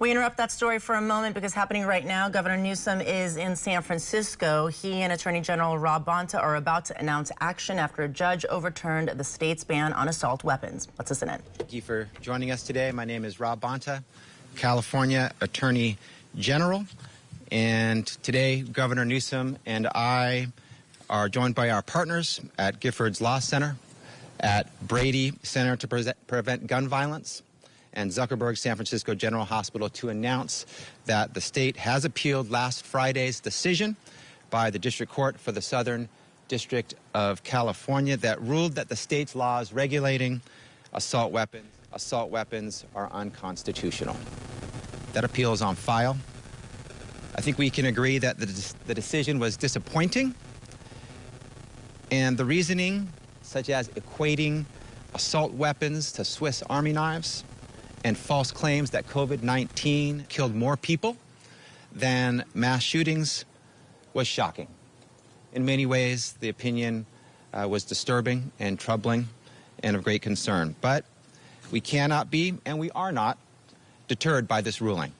We interrupt that story for a moment because happening right now, Governor Newsom is in San Francisco. He and Attorney General Rob Bonta are about to announce action after a judge overturned the state's ban on assault weapons. Let's listen in. Thank you for joining us today. My name is Rob Bonta, California Attorney General. And today, Governor Newsom and I are joined by our partners at Giffords Law Center, at Brady Center to Prevent Gun Violence, and Zuckerberg San Francisco General Hospital to announce that the state has appealed last Friday's decision by the District Court for the Southern District of California that ruled that the state's laws regulating assault weapons are unconstitutional. That appeal is on file. I think we can agree that the decision was disappointing, and the reasoning, such as equating assault weapons to Swiss Army knives and false claims that COVID-19 killed more people than mass shootings, was shocking. In many ways, the opinion was disturbing and troubling and of great concern. But we cannot be, and we are not, deterred by this ruling.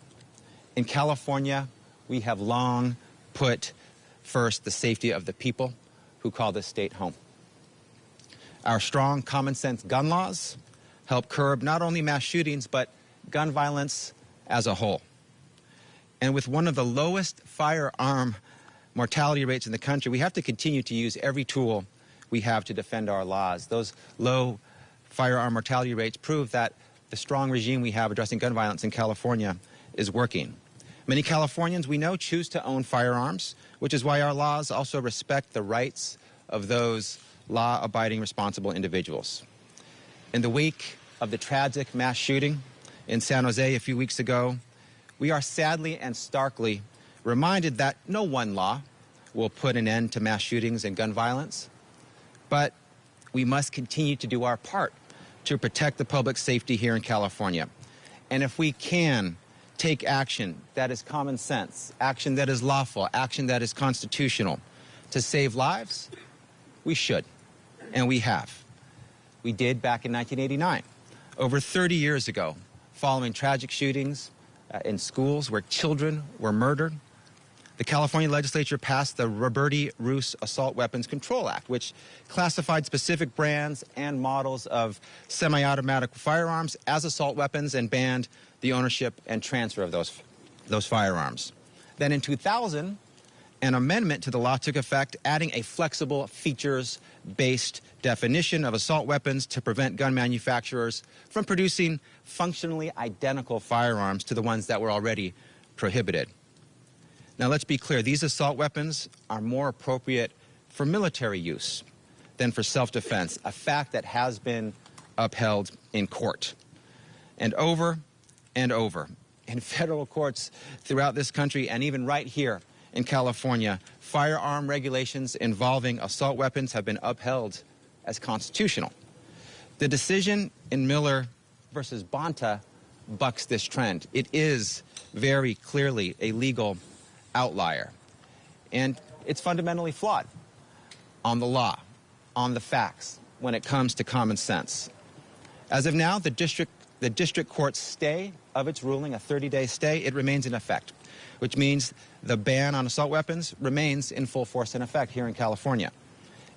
In California, we have long put first the safety of the people who call this state home. Our strong common sense gun laws help curb not only mass shootings, but gun violence as a whole. And with one of the lowest firearm mortality rates in the country, we have to continue to use every tool we have to defend our laws. Those low firearm mortality rates prove that the strong regime we have addressing gun violence in California is working. Many Californians, we know, choose to own firearms, which is why our laws also respect the rights of those law-abiding, responsible individuals. In the wake of the tragic mass shooting in San Jose a few weeks ago, we are sadly and starkly reminded that no one law will put an end to mass shootings and gun violence, but we must continue to do our part to protect the public safety here in California. And if we can take action that is common sense, action that is lawful, action that is constitutional to save lives, we should, and we have. We did back in 1989, over 30 years ago, following tragic shootings in schools where children were murdered. The California legislature passed the Roberti-Roos Assault Weapons Control Act, which classified specific brands and models of semi-automatic firearms as assault weapons and banned the ownership and transfer of those firearms. Then in 2000, an amendment to the law took effect, adding a flexible features-based definition of assault weapons to prevent gun manufacturers from producing functionally identical firearms to the ones that were already prohibited. Now, let's be clear. These assault weapons are more appropriate for military use than for self-defense, a fact that has been upheld in court. And over in federal courts throughout this country, and even right here in California, firearm regulations involving assault weapons have been upheld as constitutional. The decision in Miller versus Bonta bucks this trend. It is very clearly a legal outlier, and it's fundamentally flawed on the law, on the facts, when it comes to common sense. As of now, the district court's stay of its ruling, a 30-day stay, it remains in effect, which means the ban on assault weapons remains in full force and effect here in California.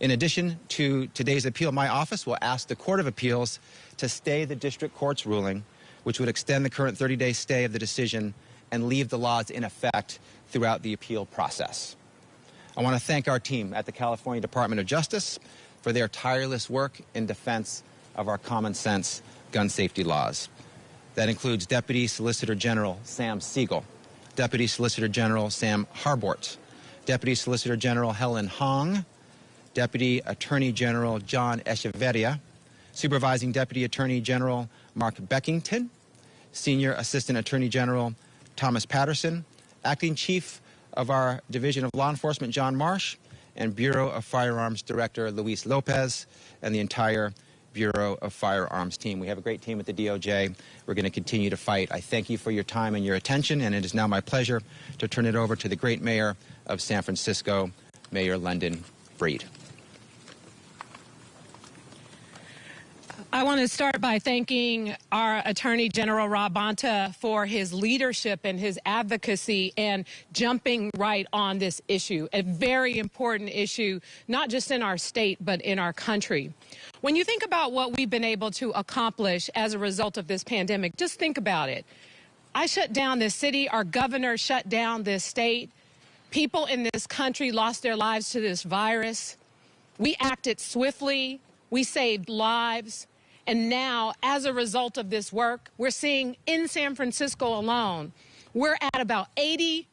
In addition to today's appeal, my office will ask the Court of Appeals to stay the district court's ruling, which would extend the current 30-day stay of the decision and leave the laws in effect throughout the appeal process. I want to thank our team at the California Department of Justice for their tireless work in defense of our common sense gun safety laws. That includes Deputy Solicitor General Sam Siegel, Deputy Solicitor General Sam Harbort, Deputy Solicitor General Helen Hong, Deputy Attorney General John Echeverria, Supervising Deputy Attorney General Mark Beckington, Senior Assistant Attorney General Thomas Patterson, Acting Chief of our Division of Law Enforcement John Marsh, and Bureau of Firearms Director Luis Lopez, and the entire Bureau of Firearms team. We have a great team at the DOJ. We're going to continue to fight. I thank you for your time and your attention, and it is now my pleasure to turn it over to the great mayor of San Francisco, Mayor London Breed. I want to start by thanking our Attorney General Rob Bonta for his leadership and his advocacy and jumping right on this issue, a very important issue, not just in our state, but in our country. When you think about what we've been able to accomplish as a result of this pandemic, just think about it. I shut down this city. Our governor shut down this state. People in this country lost their lives to this virus. We acted swiftly. We saved lives. And now, as a result of this work, we're seeing in San Francisco alone, we're at about 80%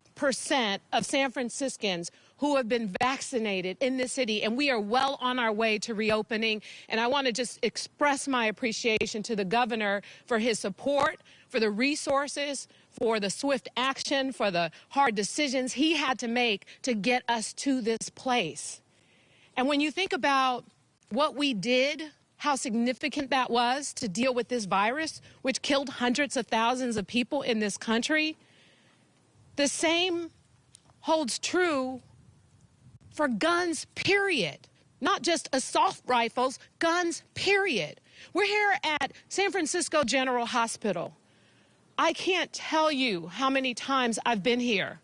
of San Franciscans who have been vaccinated in this city, and we are well on our way to reopening. And I want to just express my appreciation to the governor for his support, for the resources, for the swift action, for the hard decisions he had to make to get us to this place. And when you think about what we did, how significant that was to deal with this virus, which killed hundreds of thousands of people in this country, the same holds true for guns, period. Not just assault rifles, guns, period. We're here at San Francisco General Hospital. I can't tell you how many times I've been here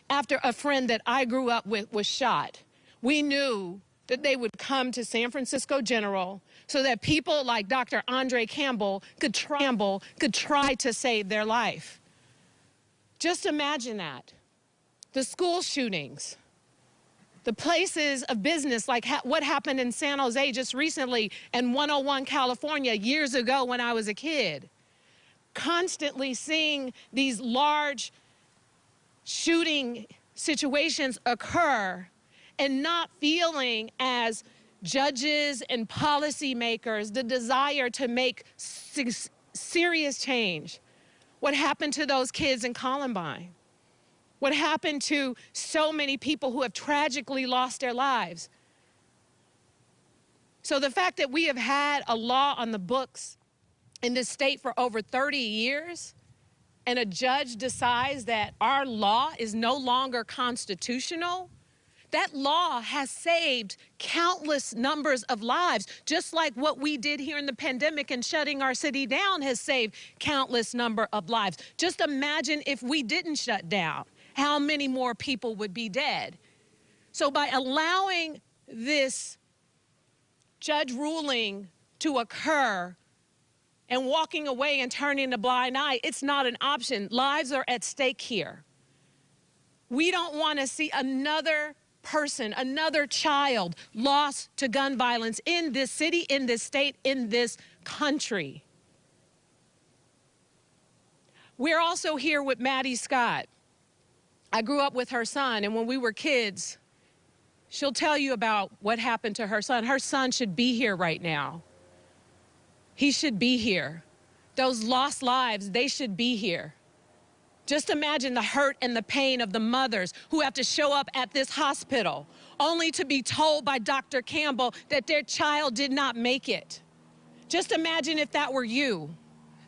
after a friend that I grew up with was shot. We knew that they would come to San Francisco General so that people like Dr. Andre Campbell could try to save their life. Just imagine that. The school shootings, the places of business like what happened in San Jose just recently and 101 California years ago when I was a kid. Constantly seeing these large shooting situations occur and not feeling as judges and policymakers the desire to make serious change. What happened to those kids in Columbine? What happened to so many people who have tragically lost their lives? So the fact that we have had a law on the books in this state for over 30 years, and a judge decides that our law is no longer constitutional, that law has saved countless numbers of lives, just like what we did here in the pandemic and shutting our city down has saved countless number of lives. Just imagine if we didn't shut down, how many more people would be dead. So by allowing this judge ruling to occur and walking away and turning a blind eye, it's not an option. Lives are at stake here. We don't want to see another person, another child lost to gun violence in this city, in this state, in this country. We're also here with Maddie Scott. I grew up with her son, and when we were kids, she'll tell you about what happened to her son. Her son should be here right now. He should be here. Those lost lives, they should be here. Just imagine the hurt and the pain of the mothers who have to show up at this hospital only to be told by Dr. Campbell that their child did not make it. Just imagine if that were you.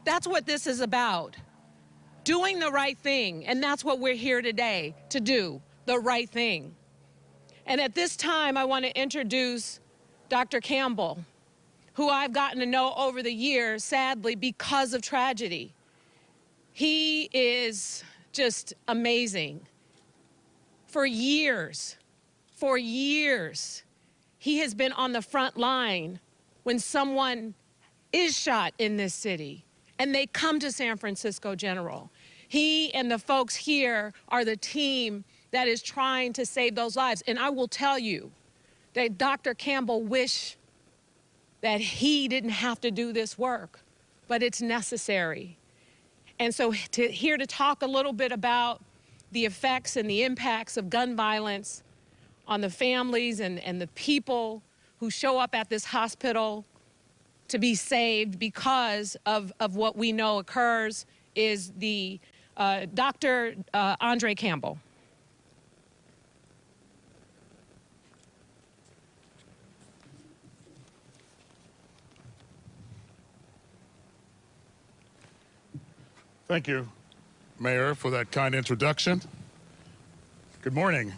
That's what this is about. Doing the right thing, and that's what we're here today to do, the right thing. And at this time, I want to introduce Dr. Campbell, who I've gotten to know over the years, sadly, because of tragedy. He is just amazing. For years, he has been on the front line when someone is shot in this city and they come to San Francisco General. He and the folks here are the team that is trying to save those lives. And I will tell you that Dr. Campbell wished that he didn't have to do this work, but it's necessary. And so here to talk a little bit about the effects and the impacts of gun violence on the families and the people who show up at this hospital to be saved because of what we know occurs is the Dr. Andre Campbell. Thank you, Mayor, for that kind introduction. Good morning.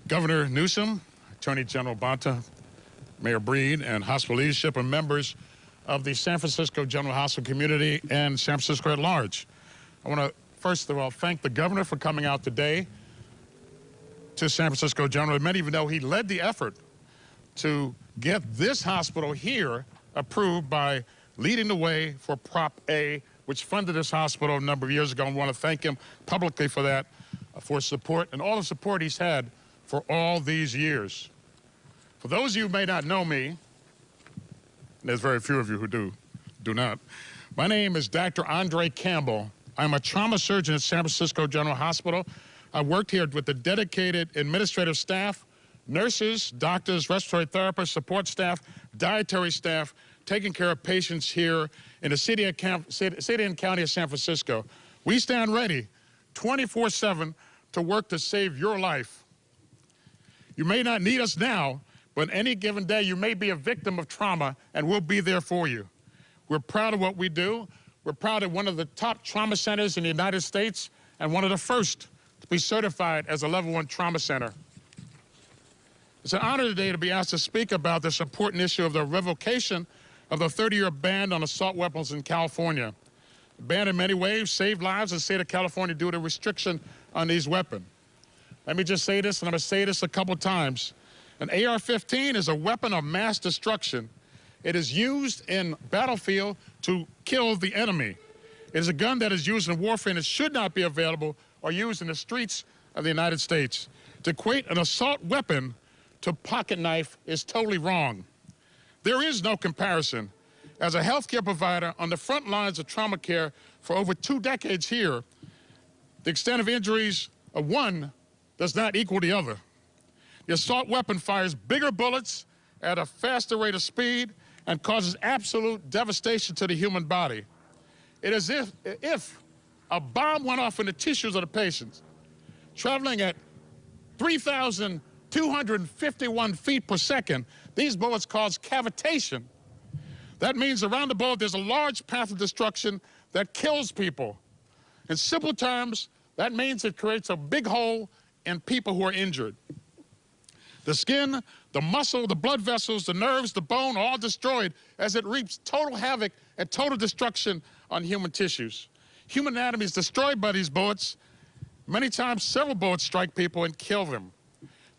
Governor Newsom, Attorney General Bonta, Mayor Breed and hospital leadership and members of the San Francisco General Hospital community and San Francisco at large. I want to, first of all, thank the governor for coming out today to San Francisco General. Many of you know he led the effort to get this hospital here approved by leading the way for Prop A, which funded this hospital a number of years ago. And I want to thank him publicly for that, for support and all the support he's had for all these years. For those of you who may not know me, and there's very few of you who do not, my name is Dr. Andre Campbell. I'm a trauma surgeon at San Francisco General Hospital. I worked here with the dedicated administrative staff, nurses, doctors, respiratory therapists, support staff, dietary staff, taking care of patients here in the city and county of San Francisco. We stand ready 24/7 to work to save your life. You may not need us now, but any given day you may be a victim of trauma, and we'll be there for you. We're proud of what we do. We're proud of one of the top trauma centers in the United States and one of the first to be certified as a level 1 trauma center. It's an honor today to be asked to speak about this important issue of the revocation of the 30-year ban on assault weapons in California. The ban in many ways saved lives in the state of California due to restriction on these weapons. Let me just say this, and I'm going to say this a couple times. An AR-15 is a weapon of mass destruction. It is used in battlefield to kill the enemy. It is a gun that is used in warfare, and it should not be available or used in the streets of the United States. To equate an assault weapon to pocket knife is totally wrong. There is no comparison. As a healthcare provider on the front lines of trauma care for over 2 decades here, the extent of injuries of one does not equal the other. The assault weapon fires bigger bullets at a faster rate of speed and causes absolute devastation to the human body. It is if a bomb went off in the tissues of the patients, traveling at 3,251 feet per second, these bullets cause cavitation. That means around the bullet there's a large path of destruction that kills people. In simple terms, that means it creates a big hole in people who are injured. The skin, the muscle, the blood vessels, the nerves, the bone, all destroyed as it wreaks total havoc and total destruction on human tissues. Human anatomy is destroyed by these bullets. Many times, several bullets strike people and kill them.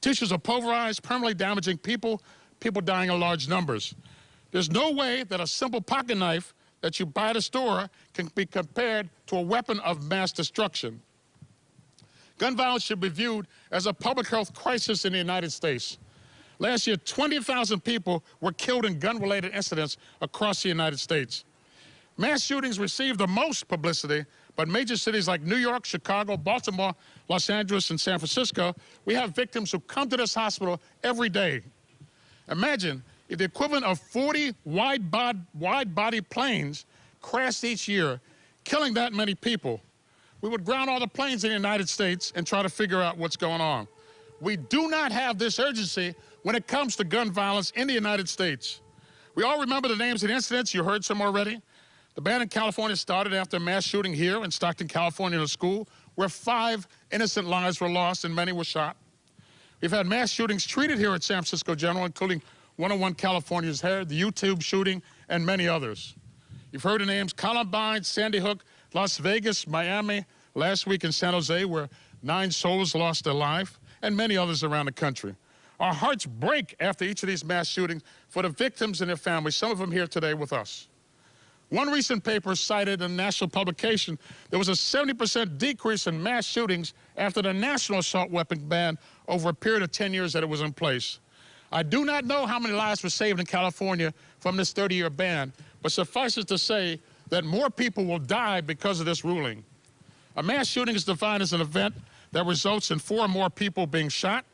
Tissues are pulverized, permanently damaging people dying in large numbers. There's no way that a simple pocket knife that you buy at a store can be compared to a weapon of mass destruction. Gun violence should be viewed as a public health crisis in the United States. Last year, 20,000 people were killed in gun-related incidents across the United States. Mass shootings receive the most publicity, but major cities like New York, Chicago, Baltimore, Los Angeles, and San Francisco, we have victims who come to this hospital every day. Imagine if the equivalent of 40 wide-body planes crashed each year, killing that many people. We would ground all the planes in the United States and try to figure out what's going on. We do not have this urgency when it comes to gun violence in the United States. We all remember the names of the incidents. You heard some already. The ban in California started after a mass shooting here in Stockton, California, in a school where 5 innocent lives were lost and many were shot. We've had mass shootings treated here at San Francisco General, including 101 Californians here, the YouTube shooting, and many others. You've heard the names Columbine, Sandy Hook, Las Vegas, Miami, last week in San Jose, where 9 souls lost their life, and many others around the country. Our hearts break after each of these mass shootings for the victims and their families, some of them here today with us. One recent paper cited in a national publication there was a 70% decrease in mass shootings after the national assault weapon ban over a period of 10 years that it was in place. I do not know how many lives were saved in California from this 30-year ban, but suffice it to say that more people will die because of this ruling. A mass shooting is defined as an event that results in 4 or more people being shot,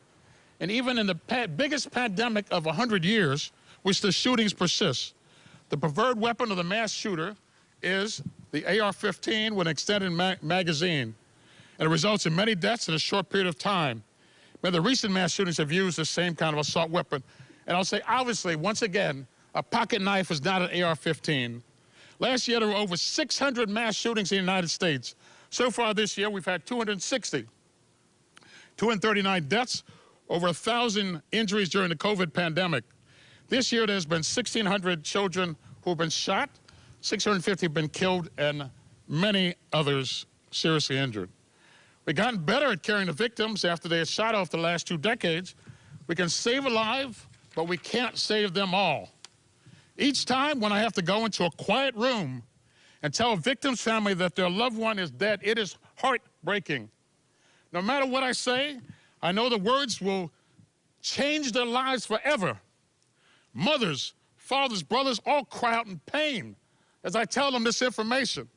and even in the biggest pandemic of 100 years, which the shootings persist. The preferred weapon of the mass shooter is the AR-15 with an extended magazine, and it results in many deaths in a short period of time. But the recent mass shootings have used the same kind of assault weapon. And I'll say, obviously, once again, a pocket knife is not an AR-15. Last year, there were over 600 mass shootings in the United States. So far this year, we've had 260. 239 deaths, over 1,000 injuries during the COVID pandemic. This year, there's been 1,600 children who have been shot, 650 have been killed, and many others seriously injured. We've gotten better at caring the victims after they are shot off the last 2 decades. We can save a life, but we can't save them all. Each time when I have to go into a quiet room and tell a victim's family that their loved one is dead, it is heartbreaking. No matter what I say, I know the words will change their lives forever. Mothers, fathers, brothers all cry out in pain as I tell them this information.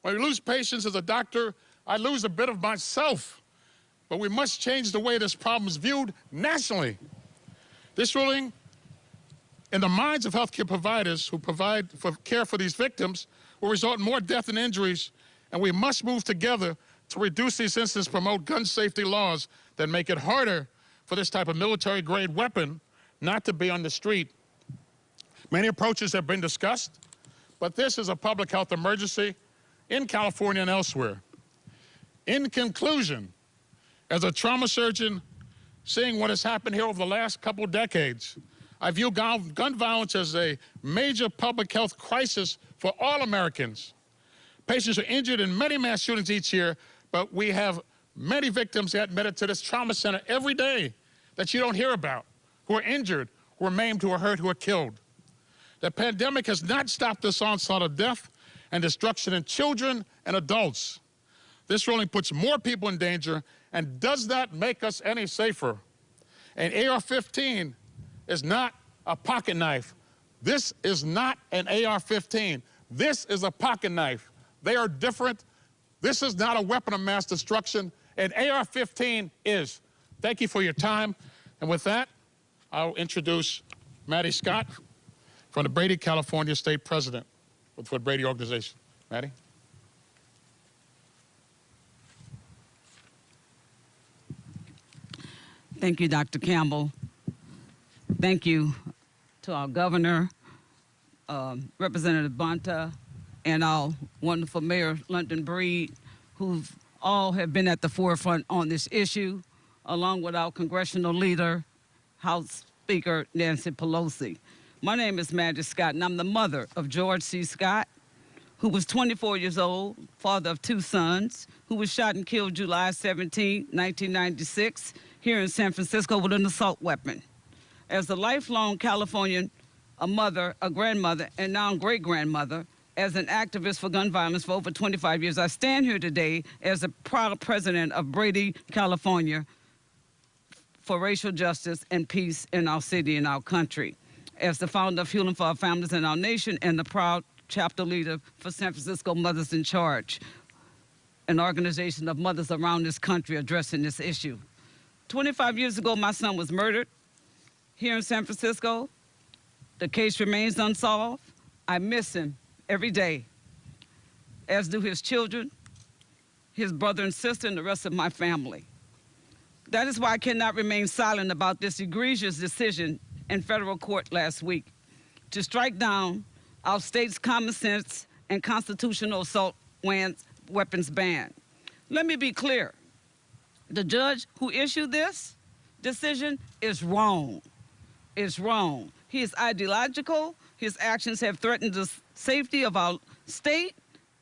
When we lose patients as a doctor, I lose a bit of myself. But we must change the way this problem is viewed nationally. This ruling, in the minds of healthcare providers who provide for care for these victims, will result in more death and injuries, and we must move together to reduce these incidents, promote gun safety laws that make it harder for this type of military-grade weapon not to be on the street. Many approaches have been discussed, but this is a public health emergency in California and elsewhere. In conclusion, as a trauma surgeon, seeing what has happened here over the last couple decades, I view gun violence as a major public health crisis for all Americans. Patients are injured in many mass shootings each year, but we have many victims that admitted to this trauma center every day that you don't hear about, who are injured, who are maimed, who are hurt, who are killed. The pandemic has not stopped this onslaught of death and destruction in children and adults. This ruling puts more people in danger and does not make us any safer. An AR-15 is not a pocket knife. This is not an AR-15. This is a pocket knife. They are different. This is not a weapon of mass destruction. An AR-15 is. Thank you for your time. And with that, I'll introduce Maddie Scott from the Brady, California State President for the Brady Organization. Maddie? Thank you, Dr. Campbell. Thank you to our governor, Representative Bonta, and our wonderful Mayor London Breed, who all have been at the forefront on this issue, along with our congressional leader, House Speaker Nancy Pelosi. My name is Maddie Scott, and I'm the mother of George C. Scott, who was 24 years old, father of 2 sons, who was shot and killed July 17, 1996, here in San Francisco with an assault weapon. As a lifelong Californian, a mother, a grandmother, and now great-grandmother, as an activist for gun violence for over 25 years, I stand here today as a proud president of Brady, California, for racial justice and peace in our city and our country, as the founder of Healing for Our Families and Our Nation, and the proud chapter leader for San Francisco Mothers in Charge, an organization of mothers around this country addressing this issue. 25 years ago, my son was murdered here in San Francisco. The case remains unsolved. I miss him every day, as do his children, his brother and sister, and the rest of my family. That is why I cannot remain silent about this egregious decision in federal court last week to strike down our state's common sense and constitutional assault weapons ban. Let me be clear. The judge who issued this decision is wrong. It's wrong. He is ideological. His actions have threatened the safety of our state,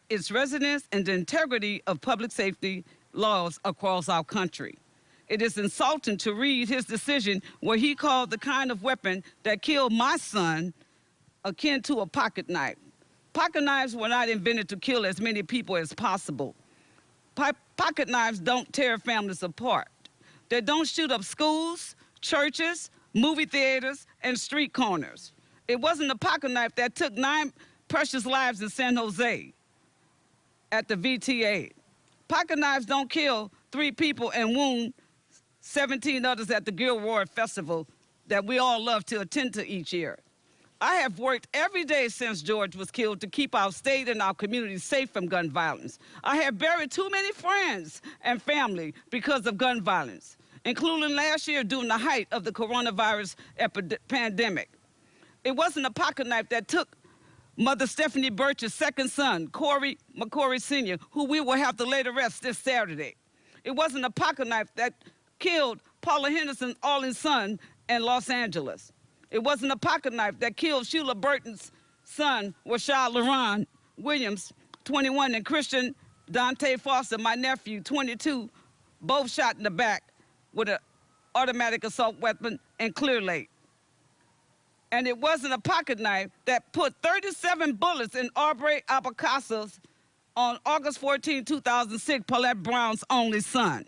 its residents, and the integrity of public safety laws across our country. It is insulting to read his decision where he called the kind of weapon that killed my son akin to a pocket knife. Pocket knives were not invented to kill as many people as possible. Pocket knives don't tear families apart. They don't shoot up schools, churches, movie theaters, and street corners. It wasn't a pocket knife that took 9 precious lives in San Jose at the VTA. Pocket knives don't kill 3 people and wound 17 others at the Gilroy Festival that we all love to attend to each year. I have worked every day since George was killed to keep our state and our community safe from gun violence. I have buried too many friends and family because of gun violence, including last year during the height of the coronavirus pandemic. It wasn't a pocket knife that took Mother Stephanie Birch's second son, Corey McCory Sr., who we will have to lay to rest this Saturday. It wasn't a pocket knife that killed Paula Henderson's only son in Los Angeles. It wasn't a pocket knife that killed Sheila Burton's son, Rashad LaRon Williams, 21, and Christian Dante Foster, my nephew, 22, both shot in the back with an automatic assault weapon in Clear Lake. And it wasn't a pocket knife that put 37 bullets in Aubrey Abacasa's on August 14, 2006, Paulette Brown's only son.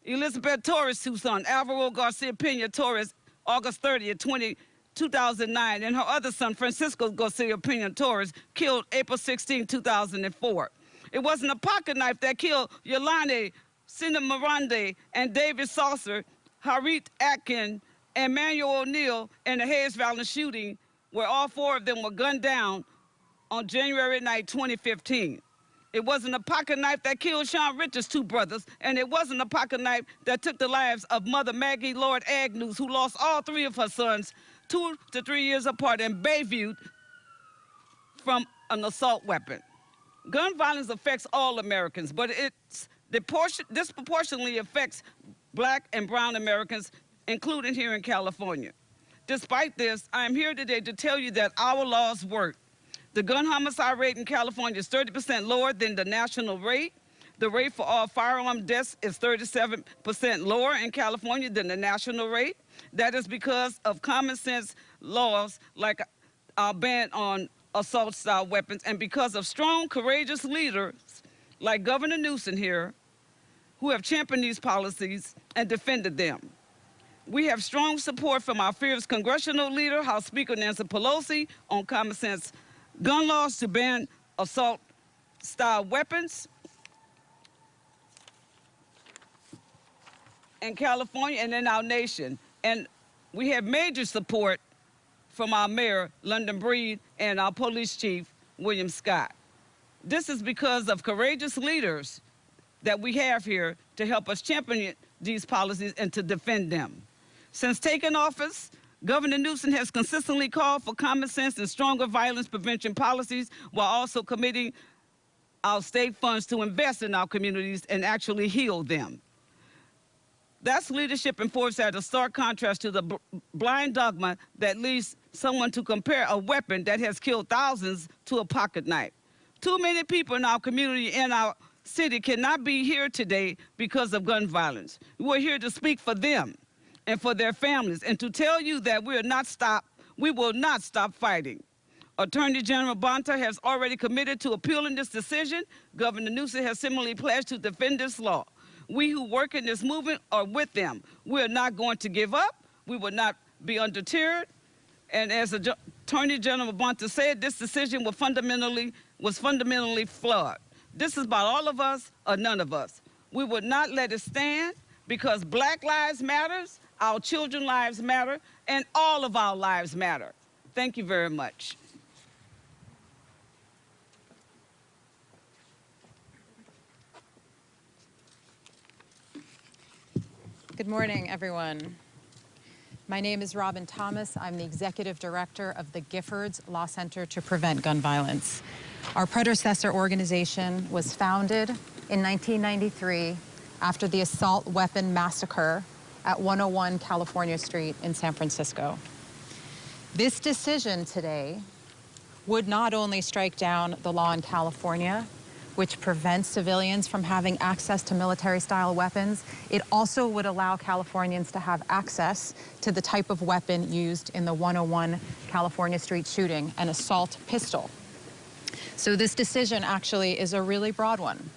Elizabeth Torres' two sons, Alvaro Garcia Pena Torres, August 30th, 2009, and her other son, Francisco Garcia Pena Torres, killed April 16, 2004. It wasn't a pocket knife that killed Yolande Sinamarande and David Saucer, Harit Atkin, and Manuel O'Neill in the Hayes Valley shooting, where all four of them were gunned down on January 9, 2015. It wasn't a pocket knife that killed Sean Richards' two brothers, and it wasn't a pocket knife that took the lives of Mother Maggie Lord Agnews, who lost all three of her sons 2 to 3 years apart in Bayview from an assault weapon. Gun violence affects all Americans, but it disproportionately affects Black and brown Americans, including here in California. Despite this, I am here today to tell you that our laws work. The gun homicide rate in California is 30% lower than the national rate. The rate for all firearm deaths is 37% lower in California than the national rate. That is because of common sense laws like our ban on assault-style weapons, and because of strong, courageous leaders like Governor Newsom here, who have championed these policies and defended them. We have strong support from our fierce congressional leader, House Speaker Nancy Pelosi, on common sense gun laws to ban assault-style weapons in California and in our nation. And we have major support from our mayor, London Breed, and our police chief, William Scott. This is because of courageous leaders that we have here to help us champion these policies and to defend them. Since taking office, Governor Newsom has consistently called for common sense and stronger violence prevention policies while also committing our state funds to invest in our communities and actually heal them. That's leadership enforced at a stark contrast to the blind dogma that leads someone to compare a weapon that has killed thousands to a pocket knife. Too many people in our community and our city cannot be here today because of gun violence. We're here to speak for them and for their families, and to tell you that we will not stop fighting. Attorney General Bonta has already committed to appealing this decision. Governor Newsom has similarly pledged to defend this law. We who work in this movement are with them. We're not going to give up. We will not be undeterred. And as Attorney General Bonta said, this decision was fundamentally flawed. This is about all of us or none of us. We would not let it stand because Black lives matter, our children's lives matter, and all of our lives matter. Thank you very much. Good morning, everyone. My name is Robin Thomas. I'm the Executive Director of the Giffords Law Center to Prevent Gun Violence. Our predecessor organization was founded in 1993 after the assault weapon massacre at 101 California Street in San Francisco. This decision today would not only strike down the law in California, which prevents civilians from having access to military-style weapons, it also would allow Californians to have access to the type of weapon used in the 101 California Street shooting, an assault pistol. So this decision actually is a really broad one.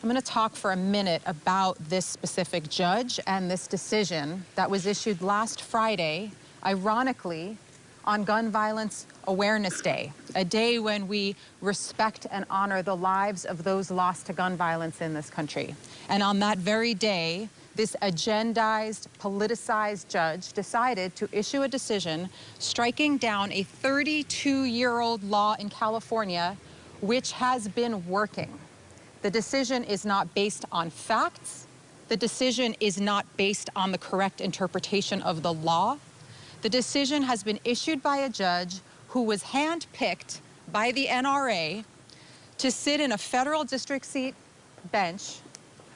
I'm going to talk for a minute about this specific judge and this decision that was issued last Friday, ironically, on Gun Violence Awareness Day, a day when we respect and honor the lives of those lost to gun violence in this country. And on that very day, this agendized, politicized judge decided to issue a decision striking down a 32-year-old law in California, which has been working. The decision is not based on facts. The decision is not based on the correct interpretation of the law. The decision has been issued by a judge who was handpicked by the NRA to sit in a federal district seat bench.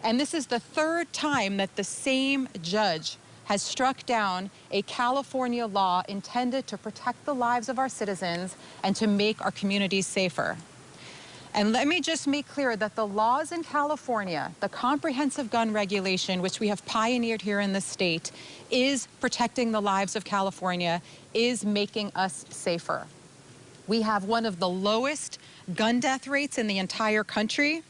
And this is the third time that the same judge has struck down a California law intended to protect the lives of our citizens and to make our communities safer. And let me just make clear that the laws in California, the comprehensive gun regulation, which we have pioneered here in the state, is protecting the lives of California, is making us safer. We have one of the lowest gun death rates in the entire country.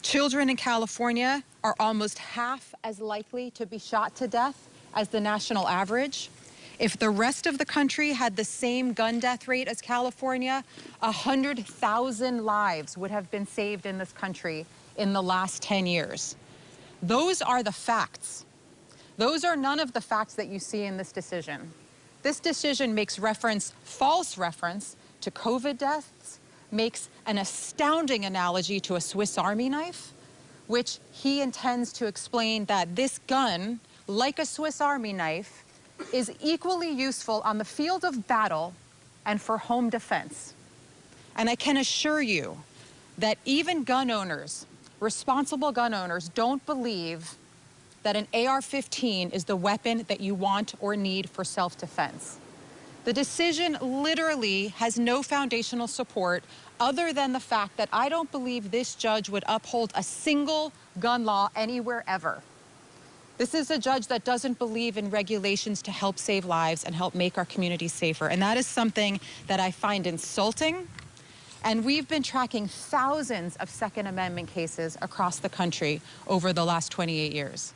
Children in California are almost half as likely to be shot to death as the national average. If the rest of the country had the same gun death rate as California, 100,000 lives would have been saved in this country in the last 10 years. Those are the facts. Those are none of the facts that you see in this decision. This decision makes reference, false reference, to COVID deaths, makes an astounding analogy to a Swiss Army knife, which he intends to explain that this gun, like a Swiss Army knife, is equally useful on the field of battle and for home defense. And I can assure you that even gun owners, responsible gun owners, don't believe that an AR-15 is the weapon that you want or need for self-defense. The decision literally has no foundational support other than the fact that I don't believe this judge would uphold a single gun law anywhere ever. This is a judge that doesn't believe in regulations to help save lives and help make our communities safer. And that is something that I find insulting. And we've been tracking thousands of Second Amendment cases across the country over the last 28 years.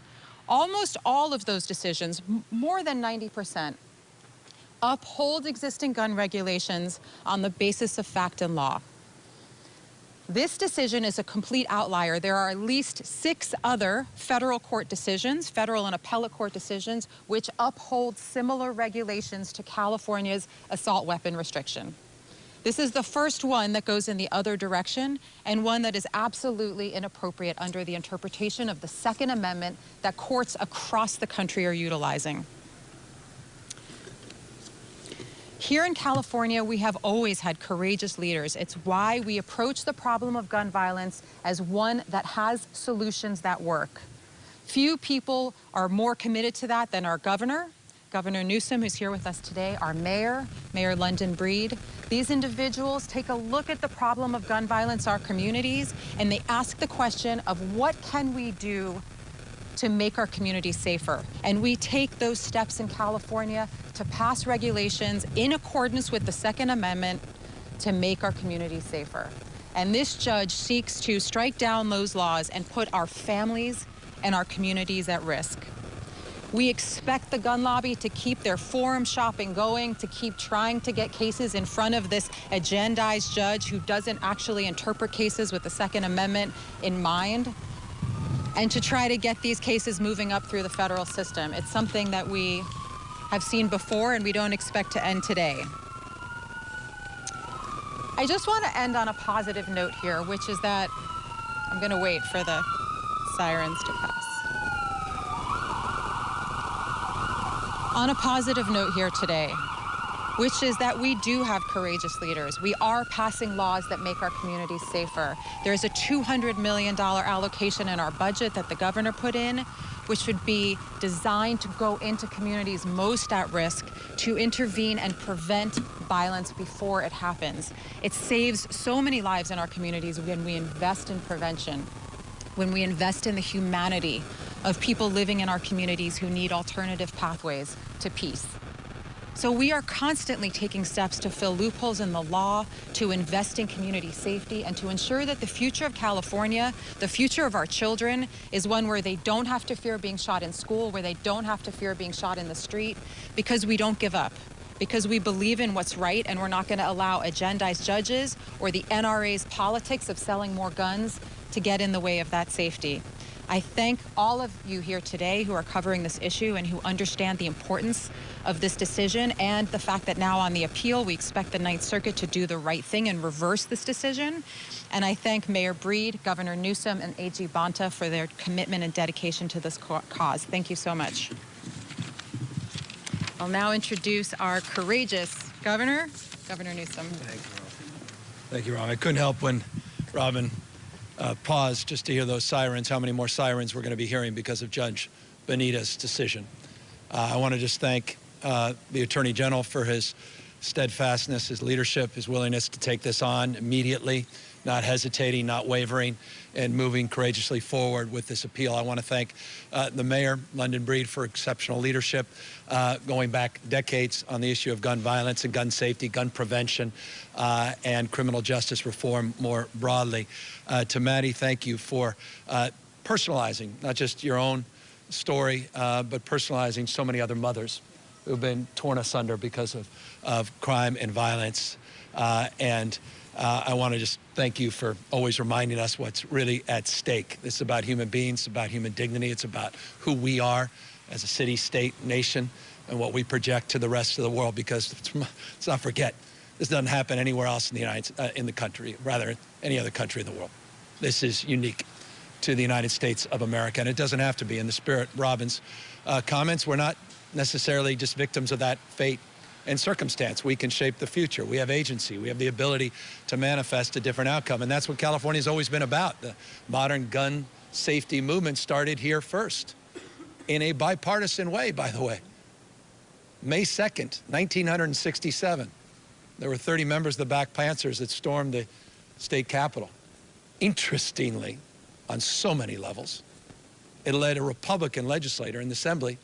Almost all of those decisions, more than 90%, uphold existing gun regulations on the basis of fact and law. This decision is a complete outlier. There are at least 6 other federal court decisions, federal and appellate court decisions, which uphold similar regulations to California's assault weapon restriction. This is the first one that goes in the other direction, and one that is absolutely inappropriate under the interpretation of the Second Amendment that courts across the country are utilizing. Here in California, we have always had courageous leaders. It's why we approach the problem of gun violence as one that has solutions that work. Few people are more committed to that than our governor, Governor Newsom, who's here with us today, our mayor, Mayor London Breed. These individuals take a look at the problem of gun violence in our communities, and they ask the question of what can we do to make our communities safer. And we take those steps in California to pass regulations in accordance with the Second Amendment to make our communities safer. And this judge seeks to strike down those laws and put our families and our communities at risk. We expect the gun lobby to keep their forum shopping going, to keep trying to get cases in front of this agendized judge who doesn't actually interpret cases with the Second Amendment in mind, and to try to get these cases moving up through the federal system. It's something that we have seen before and we don't expect to end today. I just want to end on a positive note here, which is that I'm going to wait for the sirens to pass. On a positive note here today, which is that we do have courageous leaders. We are passing laws that make our communities safer. There's a $200 million allocation in our budget that the governor put in, which would be designed to go into communities most at risk to intervene and prevent violence before it happens. It saves so many lives in our communities when we invest in prevention, when we invest in the humanity of people living in our communities who need alternative pathways to peace. So we are constantly taking steps to fill loopholes in the law, to invest in community safety, and to ensure that the future of California, the future of our children, is one where they don't have to fear being shot in school, where they don't have to fear being shot in the street, because we don't give up, because we believe in what's right, and we're not going to allow agendized judges or the NRA's politics of selling more guns to get in the way of that safety. I thank all of you here today who are covering this issue and who understand the importance of this decision and the fact that now on the appeal, we expect the Ninth Circuit to do the right thing and reverse this decision. And I thank Mayor Breed, Governor Newsom, and AG Bonta for their commitment and dedication to this cause. Thank you so much. I'll now introduce our courageous governor, Governor Newsom. Thank you, Rob. I couldn't help when Robin paused just to hear those sirens, how many more sirens we're going to be hearing because of Judge Bonita's decision. I want to just thank the Attorney General for his steadfastness, his leadership, his willingness to take this on immediately, not hesitating, not wavering, and moving courageously forward with this appeal. I want to thank the mayor, London Breed, for exceptional leadership, going back decades on the issue of gun violence and gun safety, gun prevention, and criminal justice reform more broadly. To Maddie, thank you for personalizing not just your own story, but personalizing so many other mothers who've been torn asunder because of crime and violence. I want to just thank you for always reminding us what's really at stake. This is about human beings, it's about human dignity, it's about who we are as a city, state, nation, and what we project to the rest of the world, because let's not forget, this doesn't happen anywhere else in the country, rather any other country in the world. This is unique to the United States of America, and it doesn't have to be. In the spirit of Robin's comments, we're not necessarily just victims of that fate and circumstance. We can shape the future. We have agency. We have the ability to manifest a different outcome, and that's what California's always been about. The modern gun safety movement started here first, in a bipartisan way, by the way. May 2nd, 1967, there were 30 members of the Black Panthers that stormed the state capitol. Interestingly, on so many levels, it led a Republican legislator in the Assembly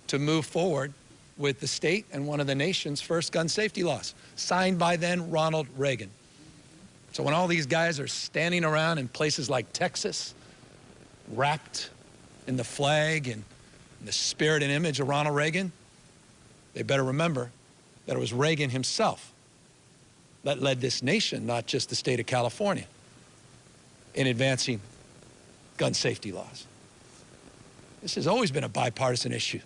to move forward with the state and one of the nation's first gun safety laws, signed by then Ronald Reagan. So when all these guys are standing around in places like Texas, wrapped in the flag and the spirit and image of Ronald Reagan, they better remember that it was Reagan himself that led this nation, not just the state of California, in advancing gun safety laws. This has always been a bipartisan issue.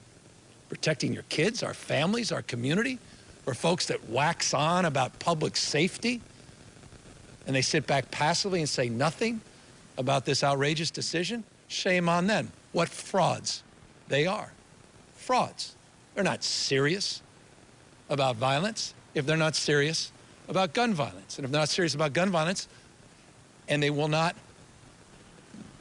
Protecting your kids, our families, our community, or folks that wax on about public safety, and they sit back passively and say nothing about this outrageous decision. Shame on them. What frauds they are. Frauds. They're not serious about violence if they're not serious about gun violence. And if they're not serious about gun violence, and they will not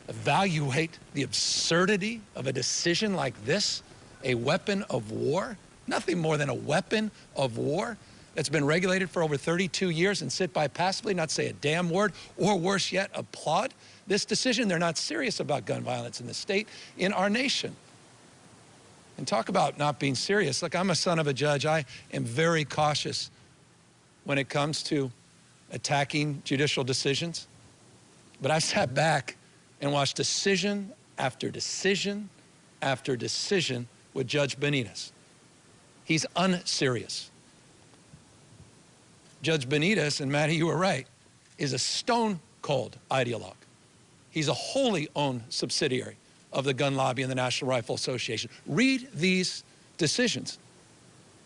evaluate the absurdity of a decision like this, a weapon of war, nothing more than a weapon of war that's been regulated for over 32 years, and sit by passively, not say a damn word, or worse yet, applaud this decision. They're not serious about gun violence in the state, in our nation. And talk about not being serious. Look, I'm a son of a judge. I am very cautious when it comes to attacking judicial decisions. But I sat back and watched decision after decision after decision with Judge Benitez. He's unserious. Judge Benitez, and Matty, you were right, is a stone-cold ideologue. He's a wholly owned subsidiary of the gun lobby and the National Rifle Association. Read these decisions.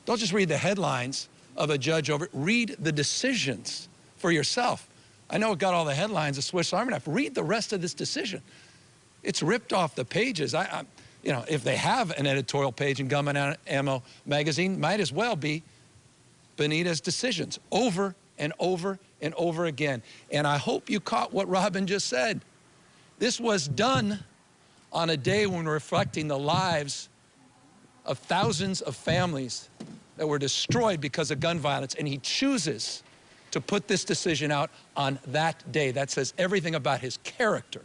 Don't just read the headlines of a judge over it. Read the decisions for yourself. I know it got all the headlines, a Swiss Army knife. Read the rest of this decision. It's ripped off the pages. You know, if they have an editorial page in Gun and Ammo magazine, might as well be Benitez decisions over and over and over again. And I hope you caught what Robin just said. This was done on a day when we're reflecting the lives of thousands of families that were destroyed because of gun violence, and he chooses to put this decision out on that day. That says everything about his character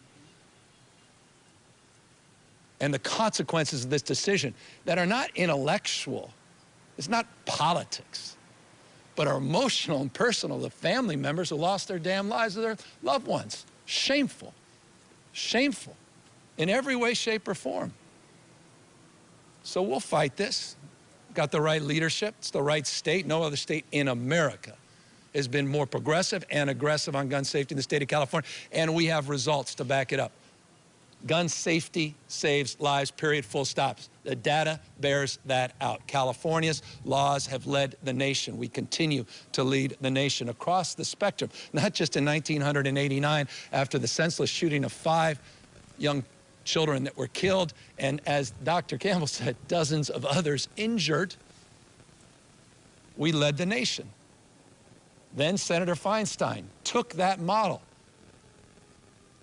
and the consequences of this decision that are not intellectual, it's not politics, but are emotional and personal. The family members who lost their damn lives of their loved ones. Shameful, shameful in every way, shape, or form. So we'll fight this. Got the right leadership, it's the right state. No other state in America has been more progressive and aggressive on gun safety in the state of California, and we have results to back it up. Gun safety saves lives, period, full stop. The data bears that out. California's laws have led the nation. We continue to lead the nation across the spectrum, not just in 1989 after the senseless shooting of 5 young children that were killed, and as Dr. Campbell said, dozens of others injured. We led the nation. Then Senator Feinstein took that model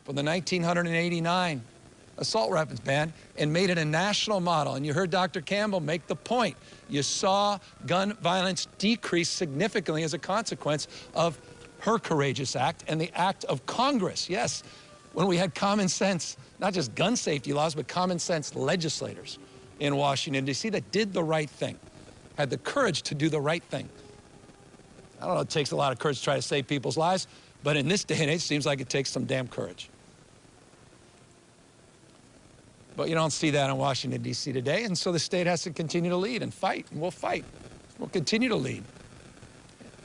from the 1989 assault weapons ban and made it a national model. And you heard Dr. Campbell make the point. You saw gun violence decrease significantly as a consequence of her courageous act and the act of Congress. Yes, when we had common sense, not just gun safety laws, but common sense legislators in Washington, D.C. that did the right thing, had the courage to do the right thing. I don't know, it takes a lot of courage to try to save people's lives, but in this day and age, it seems like it takes some damn courage. But you don't see that in Washington, D.C. today, and so the state has to continue to lead and fight, and we'll fight. We'll continue to lead.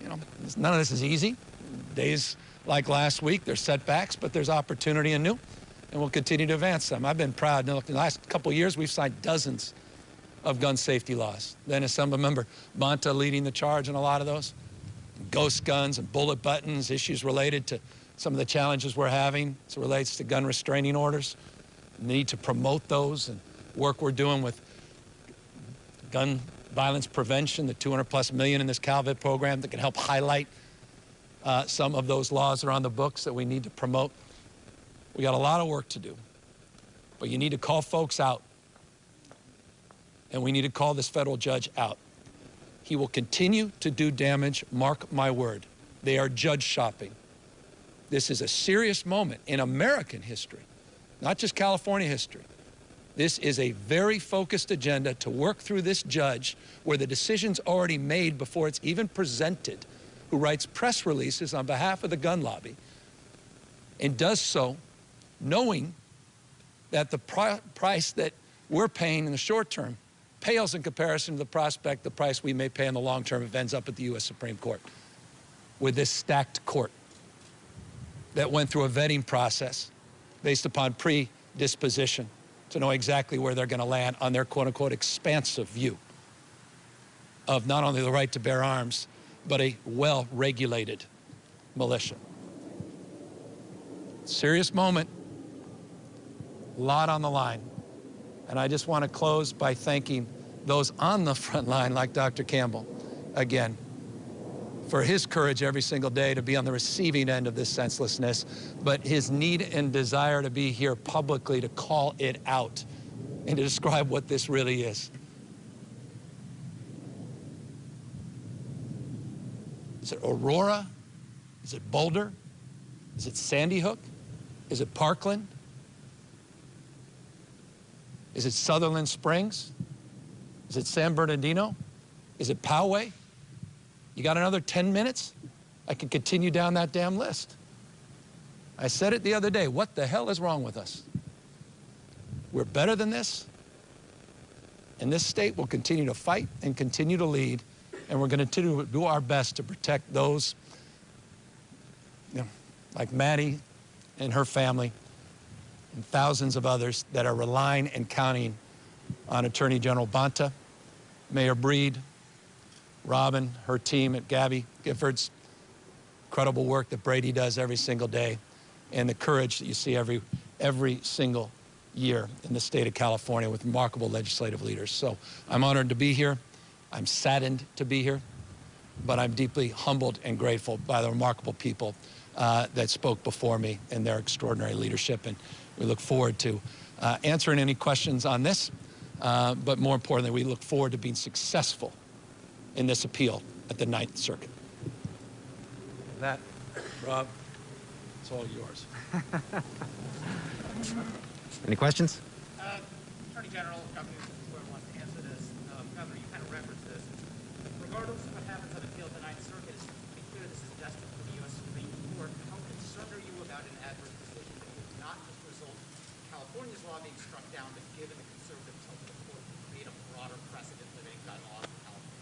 You know, none of this is easy. Days like last week, there's setbacks, but there's opportunity anew, and we'll continue to advance them. I've been proud. In the last couple of years, we've signed dozens of gun safety laws. Then, as some remember, Bonta leading the charge on a lot of those. Ghost guns and bullet buttons, issues related to some of the challenges we're having as it relates to gun restraining orders. The need to promote those and work we're doing with gun violence prevention, the $200+ million in this CalVIT program that can help highlight some of those laws that are on the books that we need to promote. We got a lot of work to do, but you need to call folks out, and we need to call this federal judge out. He will continue to do damage, mark my word. They are judge shopping. This is a serious moment in American history, not just California history. This is a very focused agenda to work through this judge where the decision's already made before it's even presented, who writes press releases on behalf of the gun lobby and does so knowing that the price that we're paying in the short term pales in comparison to the prospect, the price we may pay in the long term if it ends up at the U.S. Supreme Court with this stacked court that went through a vetting process based upon predisposition to know exactly where they're going to land on their quote-unquote expansive view of not only the right to bear arms, but a well-regulated militia. Serious moment, a lot on the line. And I just want to close by thanking those on the front line like Dr. Campbell, again, for his courage every single day to be on the receiving end of this senselessness, but his need and desire to be here publicly to call it out and to describe what this really is. Is it Aurora? Is it Boulder? Is it Sandy Hook? Is it Parkland? Is it Sutherland Springs? Is it San Bernardino? Is it Poway? You got another 10 minutes? I could continue down that damn list. I said it the other day, what the hell is wrong with us? We're better than this, and this state will continue to fight and continue to lead, and we're going to do our best to protect those, you know, like Maddie and her family and thousands of others that are relying and counting on Attorney General Bonta, Mayor Breed, Robin, her team at Gabby Giffords, incredible work that Brady does every single day, and the courage that you see every single year in the state of California with remarkable legislative leaders. So I'm honored to be here. I'm saddened to be here, but I'm deeply humbled and grateful by the remarkable people that spoke before me and their extraordinary leadership. And we look forward to answering any questions on this, but more importantly, we look forward to being successful in this appeal at the Ninth Circuit. With that, Rob, it's all yours. Any questions? Attorney General, Governor Newsom wants to answer this. Governor, you kind of referenced this. Regardless of what happens on appeal at the Ninth Circuit, it's pretty clear this is destined for the U.S. Supreme Court. How concerned are you about an adverse decision that would not just result in California's law being struck down, but given the conservative tilt of the court, create a broader precedent limiting gun laws in California?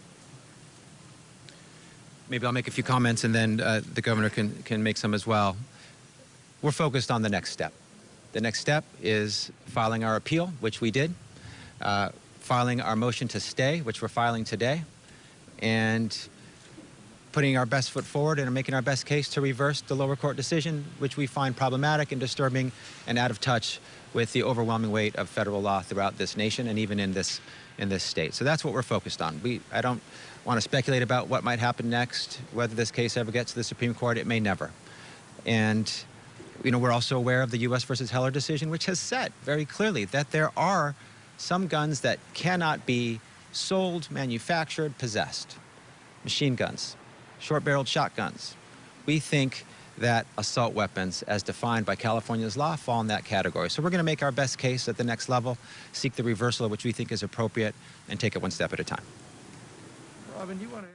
Maybe I'll make a few comments and then the governor can make some as well. We're focused on the next step. The next step is filing our appeal, which we did, filing our motion to stay, which we're filing today, and putting our best foot forward and making our best case to reverse the lower court decision, which we find problematic and disturbing and out of touch with the overwhelming weight of federal law throughout this nation and even in this state. So that's what we're focused on. I don't want to speculate about what might happen next, whether this case ever gets to the Supreme Court. It may never. And we're also aware of the U.S. versus Heller decision, which has said very clearly that there are some guns that cannot be sold, manufactured, possessed. Machine guns, short-barreled shotguns. We think that assault weapons, as defined by California's law, fall in that category. So we're going to make our best case at the next level, seek the reversal of which we think is appropriate, and take it one step at a time. Robin, you want to...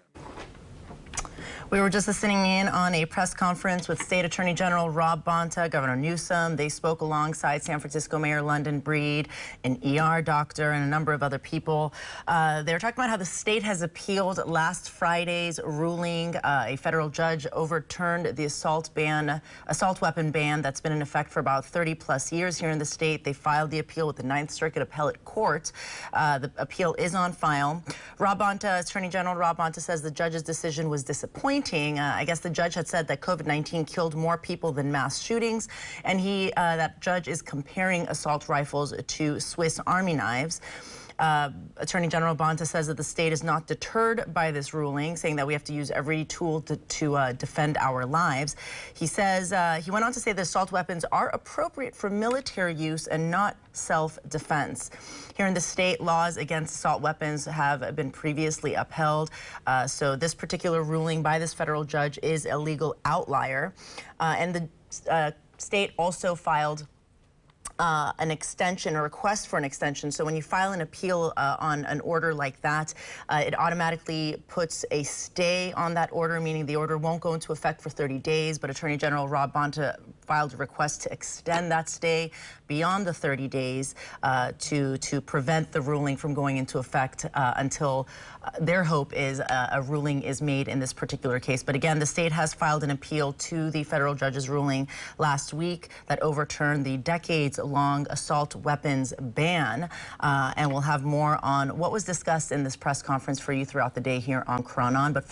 We were just listening in on a press conference with State Attorney General Rob Bonta, Governor Newsom. They spoke alongside San Francisco Mayor London Breed, an ER doctor, and a number of other people. They were talking about how the state has appealed last Friday's ruling. A federal judge overturned the assault weapon ban that's been in effect for about 30+ years here in the state. They filed the appeal with the Ninth Circuit Appellate Court. The appeal is on file. Attorney General Rob Bonta says the judge's decision was disappointing. I guess the judge had said that COVID-19 killed more people than mass shootings, and that judge is comparing assault rifles to Swiss Army knives. Attorney General Bonta says that the state is not deterred by this ruling, saying that we have to use every tool to defend our lives. He says, he went on to say that assault weapons are appropriate for military use and not self-defense. Here in the state, laws against assault weapons have been previously upheld. So this particular ruling by this federal judge is a legal outlier. And the state also filed an extension, a request for an extension. So when you file an appeal on an order like that, it automatically puts a stay on that order, meaning the order won't go into effect for 30 days. But Attorney General Rob Bonta filed a request to extend that stay beyond the 30 days to prevent the ruling from going into effect until their hope is a ruling is made in this particular case. But again, the state has filed an appeal to the federal judge's ruling last week that overturned the decades-long assault weapons ban. And we'll have more on what was discussed in this press conference for you throughout the day here on Chronon. But